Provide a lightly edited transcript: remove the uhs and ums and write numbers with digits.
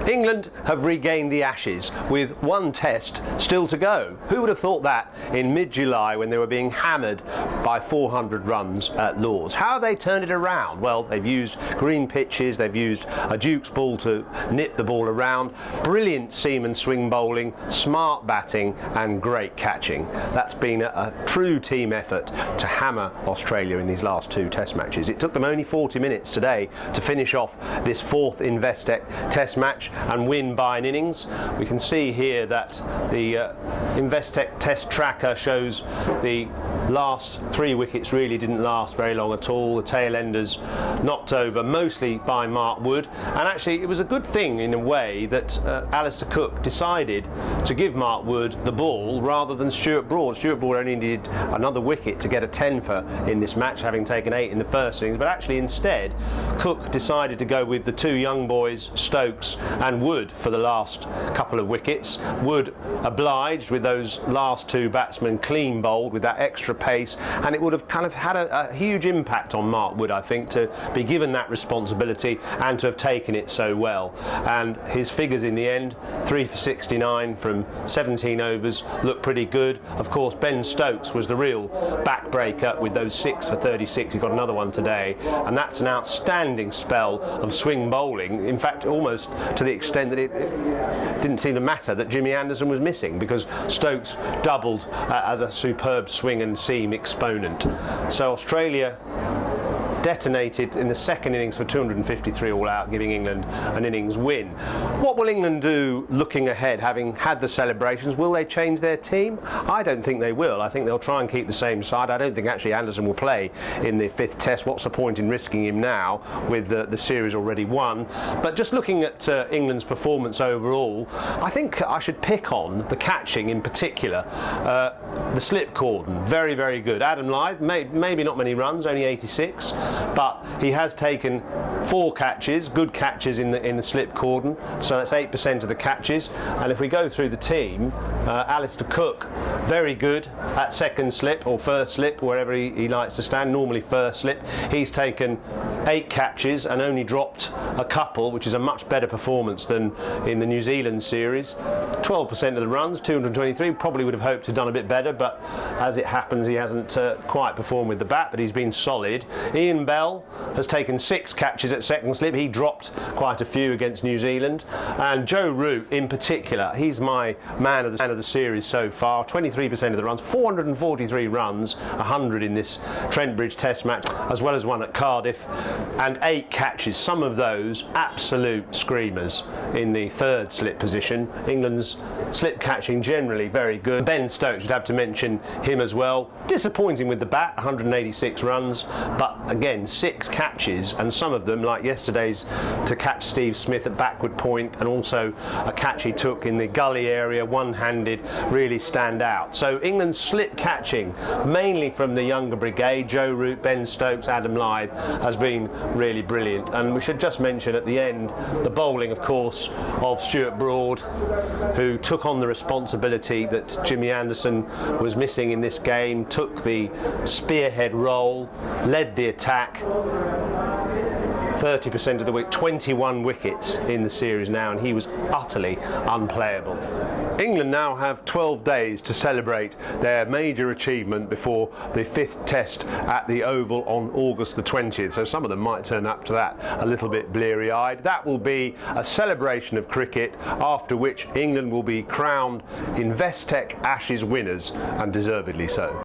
England have regained the Ashes with one test still to go. Who would have thought that in mid-July when they were being hammered by 400 runs at Lord's? How have they turned it around? Well, they've used green pitches, they've used a Duke's ball to nip the ball around, brilliant seam and swing bowling, smart batting and great catching. That's been a true team effort to hammer Australia in these last two test matches. It took them only 40 minutes today to finish off this fourth Investec Test match and win by an innings. We can see here that the Investec Test tracker shows the last 3 wickets really didn't last very long at all. The tail enders knocked over mostly by Mark Wood, and actually it was a good thing in a way that Alistair Cook decided to give Mark Wood the ball rather than Stuart Broad. Stuart Broad only needed another wicket to get a 10 for in this match, having taken 8 in the first innings, but actually instead Cook decided to go with the two young boys, Stokes and Wood, for the last couple of wickets. Wood obliged with those last two batsmen clean bowled with that extra pace, and it would have kind of had a huge impact on Mark Wood, I think, to be given that responsibility and to have taken it so well. And his figures in the end, 3 for 69 from 17 overs, look pretty good. Of course, Ben Stokes was the real backbreaker with those 6 for 36. He got another one today, and that's an outstanding spell of swing bowling. In fact, almost to the extent that it didn't seem to matter that Jimmy Anderson was missing, because Stokes doubled as a superb swing and seam exponent. So Australia detonated in the second innings for 253 all out, giving England an innings win. What will England do looking ahead, having had the celebrations? Will they change their team? I don't think they will. I think they'll try and keep the same side. I don't think actually Anderson will play in the 5th test. What's the point in risking him now with the series already won? But just looking at England's performance overall, I think I should pick on the catching in particular. The slip cordon, very, very good. Adam Lyth, maybe not many runs, only 86. But he has taken 4 catches, good catches in the slip cordon, so that's 8% of the catches. And if we go through the team, Alistair Cook, very good at second slip or first slip, wherever he likes to stand, normally first slip. He's taken 8 catches and only dropped a couple, which is a much better performance than in the New Zealand series. 12% of the runs, 223, probably would have hoped to have done a bit better, but as it happens he hasn't quite performed with the bat, but he's been solid. Ian Bell has taken 6 catches at second slip. He dropped quite a few against New Zealand. And Joe Root in particular, he's my man of the series so far. 23% of the runs, 443 runs, 100 in this Trent Bridge Test match, as well as one at Cardiff, and 8 catches, some of those absolute screamers in the 3rd slip position. England's slip catching generally very good. Ben Stokes, would have to mention him as well. Disappointing with the bat, 186 runs, but again 6 catches, and some of them, like yesterday's to catch Steve Smith at backward point, and also a catch he took in the gully area one-handed, really stand out. So England's slip catching, mainly from the younger brigade, Joe Root, Ben Stokes, Adam Lyth, has been really brilliant. And we should just mention at the end the bowling, of course, of Stuart Broad, who took on the responsibility that Jimmy Anderson was missing in this game, took the spearhead role, led the attack. 30% of the wicket, 21 wickets in the series now, and he was utterly unplayable. England now have 12 days to celebrate their major achievement before the 5th test at the Oval on August the 20th, so some of them might turn up to that a little bit bleary-eyed. That will be a celebration of cricket, after which England will be crowned Investec Ashes winners, and deservedly so.